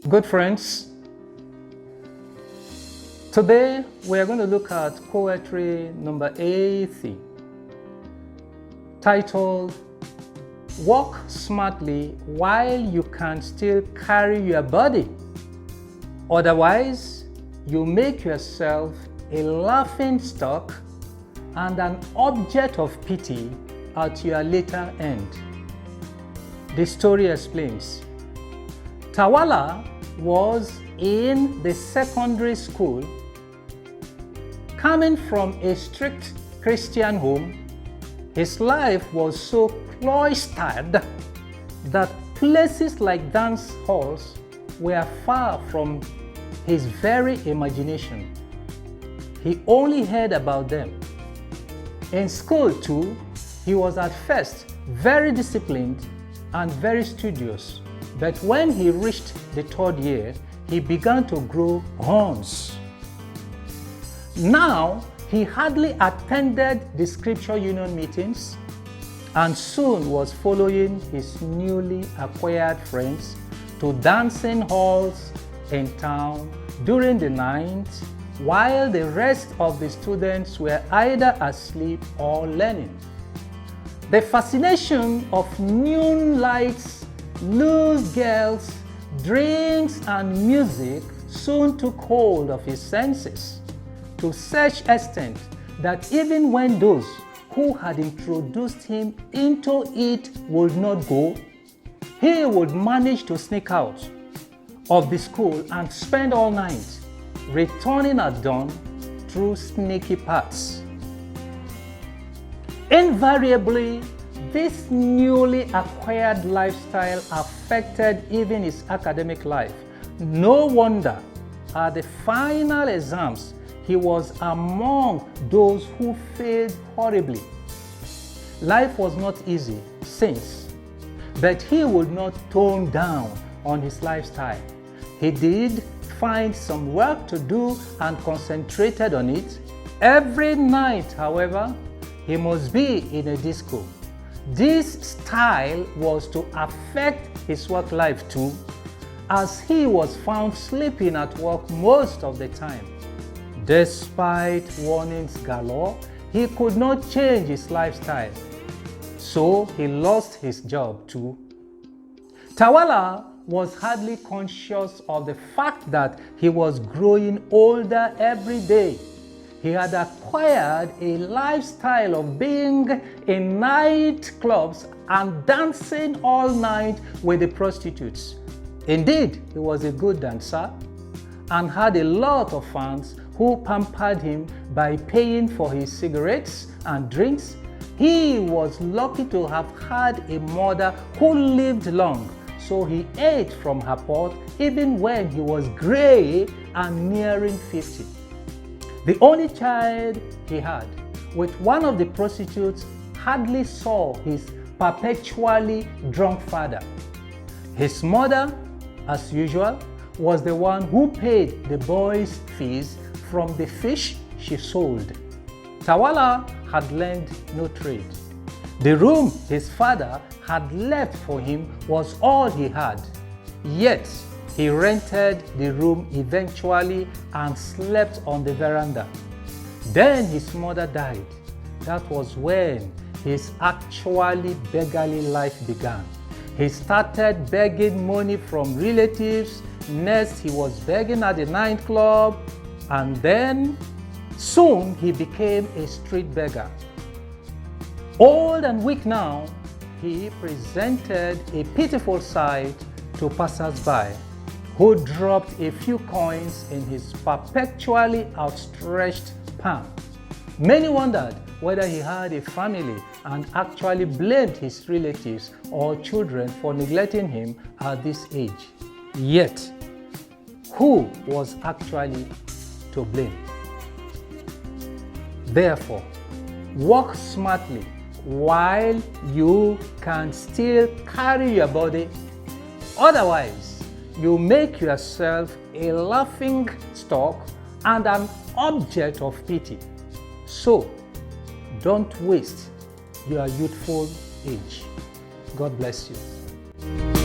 Good friends, today we are going to look at poetry number 80, titled Walk Smartly While You Can Still Carry Your Body. Otherwise, you make yourself a laughing stock and an object of pity at your later end. The story explains. Tawala was in the secondary school. Coming from a strict Christian home, his life was so cloistered that places like dance halls were far from his very imagination. He only heard about them. In school too, he was at first very disciplined and very studious, but when he reached the third year, he began to grow horns. Now, he hardly attended the scripture union meetings and soon was following his newly acquired friends to dancing halls in town during the night, while the rest of the students were either asleep or learning. The fascination of neon lights, loose girls, drinks, and music soon took hold of his senses, to such extent that even when those who had introduced him into it would not go, he would manage to sneak out of the school and spend all night, returning at dawn through sneaky paths. Invariably, this newly acquired lifestyle affected even his academic life. No wonder, at the final exams, he was among those who failed horribly. Life was not easy since, but he would not tone down on his lifestyle. He did find some work to do and concentrated on it. Every night, however, he must be in a disco. This style was to affect his work life too, as he was found sleeping at work most of the time. Despite warnings galore, he could not change his lifestyle, so he lost his job too. Tawala was hardly conscious of the fact that he was growing older every day. He had acquired a lifestyle of being in nightclubs and dancing all night with the prostitutes. Indeed, he was a good dancer and had a lot of fans who pampered him by paying for his cigarettes and drinks. He was lucky to have had a mother who lived long, so he ate from her pot even when he was gray and nearing 50. The only child he had with one of the prostitutes hardly saw his perpetually drunk father. His mother, as usual, was the one who paid the boy's fees from the fish she sold. Tawala had learned no trade. The room his father had left for him was all he had, yet he rented the room eventually and slept on the veranda. Then his mother died. That was when his actually beggarly life began. He started begging money from relatives. Next, he was begging at the nightclub, and then soon he became a street beggar. Old and weak now, he presented a pitiful sight to passers-by, who dropped a few coins in his perpetually outstretched palm. Many wondered whether he had a family and actually blamed his relatives or children for neglecting him at this age. Yet, who was actually to blame? Therefore, walk smartly while you can still carry your body. Otherwise, you make yourself a laughing stock and an object of pity. So, don't waste your youthful age. God bless you.